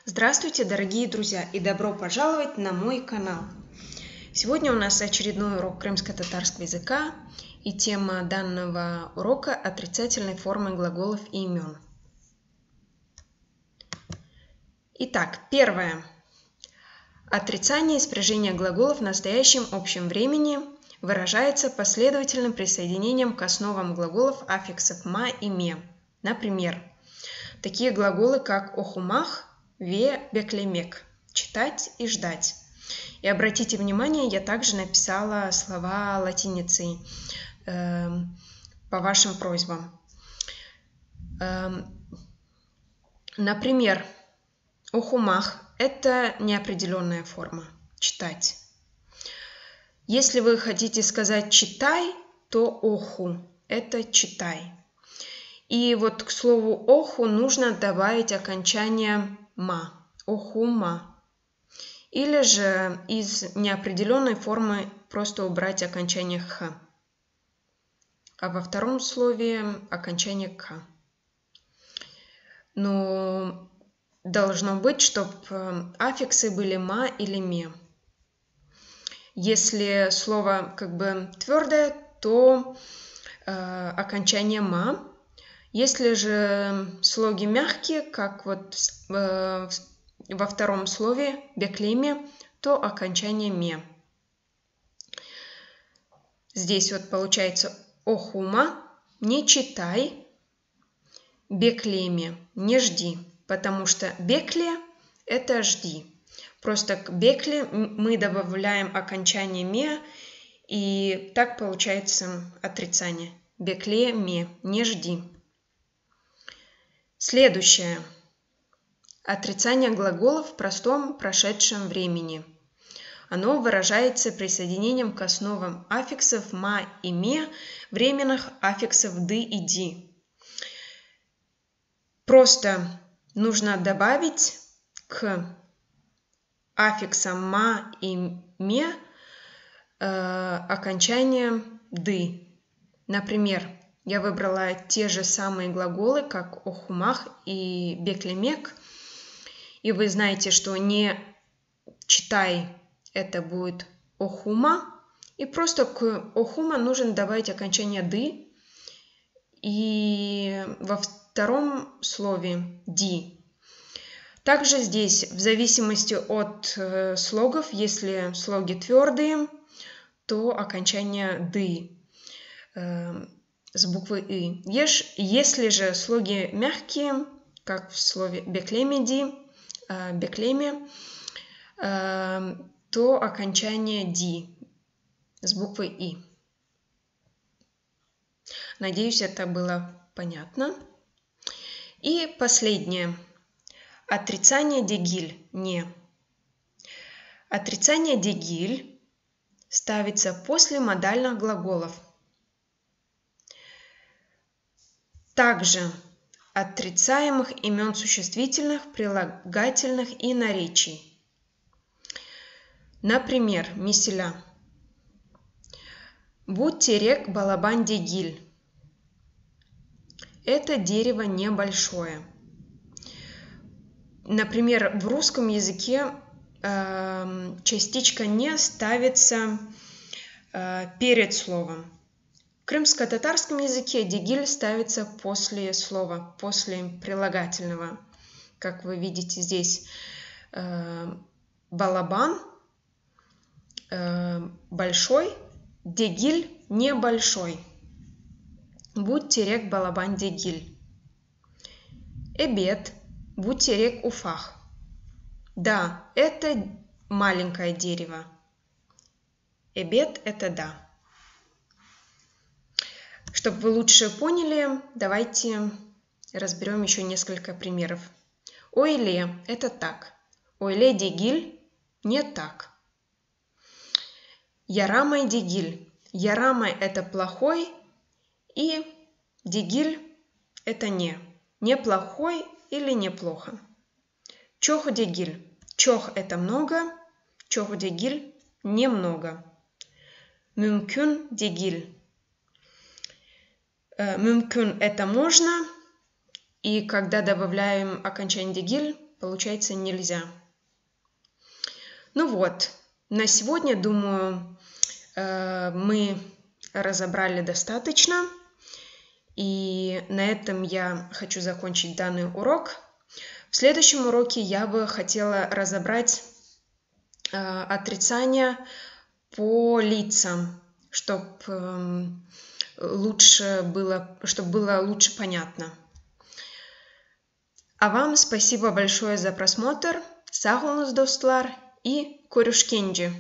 Здравствуйте, дорогие друзья, и добро пожаловать на мой канал. Сегодня у нас очередной урок крымско-татарского языка, и тема данного урока – отрицательные формы глаголов и имен. Итак, первое. Отрицание и спряжение глаголов в настоящем общем времени выражается последовательным присоединением к основам глаголов аффиксов «ма» и «ме». Например, такие глаголы, как «охумах», «ве», «беклемек» – «читать» и «ждать». И обратите внимание, я также написала слова латиницей по вашим просьбам. Например, «охумах» – это неопределенная форма «читать». Если вы хотите сказать «читай», то «оху» – это «читай». И вот к слову «оху» нужно добавить окончание «ма» – «охума». Или же из неопределенной формы просто убрать окончание «х». А во втором слове окончание «к». Но должно быть, чтобы аффиксы были «ма» или «ме». Если слово твердое, то окончание «ма». Если же слоги мягкие, как вот во втором слове «беклеме», то окончание «ме». Здесь вот получается «охума» – не читай, «беклеме» – не жди, потому что «бекле» – это жди. Просто к «бекле» мы добавляем окончание «ме», и так получается отрицание. «Беклеме» – не жди. Следующее. Отрицание глаголов в простом прошедшем времени. Оно выражается присоединением к основам аффиксов «ма» и «ме», временных аффиксов «ды» и «ди». Просто нужно добавить к аффиксам «ма» и «ме» окончание «ды». Например, я выбрала те же самые глаголы, как «охумах» и «беклемек». И вы знаете, что не «читай» – это будет «охума». И просто к «охума» нужно добавить окончание «ды». И во втором слове «ди». Также здесь, в зависимости от слогов, если слоги твердые, то окончание «ды» с буквы «и». Если же слоги мягкие, как в слове «беклемеди», «беклеме», то окончание «ди» с буквой «и». Надеюсь, это было понятно. И последнее. Отрицание дегиль – не. Отрицание дегиль ставится после модальных глаголов. Также отрицаемых имен существительных, прилагательных и наречий. Например, миселя. Будь терек балабан дегиль. Это дерево небольшое. Например, в русском языке частичка «не» ставится перед словом. В крымско-татарском языке дегиль ставится после слова, после прилагательного. Как вы видите здесь, балабан большой, дегиль небольшой. Будь терек балабан дегиль. Эбет, будь терек уфах. Да, это маленькое дерево. Эбет – это да. Чтобы вы лучше поняли, давайте разберем еще несколько примеров. Ойле – это так. Ойле дегиль – не так. Ярамай дегиль. Ярамай – это плохой, и дегиль – это не. Неплохой или неплохо. Чох дегиль. Чох – это много, чох дегиль – немного. Мюмкün дегиль. Мюмкün – это можно, и когда добавляем окончание дегиль, получается, нельзя. Ну вот, на сегодня, думаю, мы разобрали достаточно. И на этом я хочу закончить данный урок. В следующем уроке я бы хотела разобрать отрицания по лицам, чтобы было лучше понятно. А вам спасибо большое за просмотр. Sağ olunuz dostlar и көрüşкенже.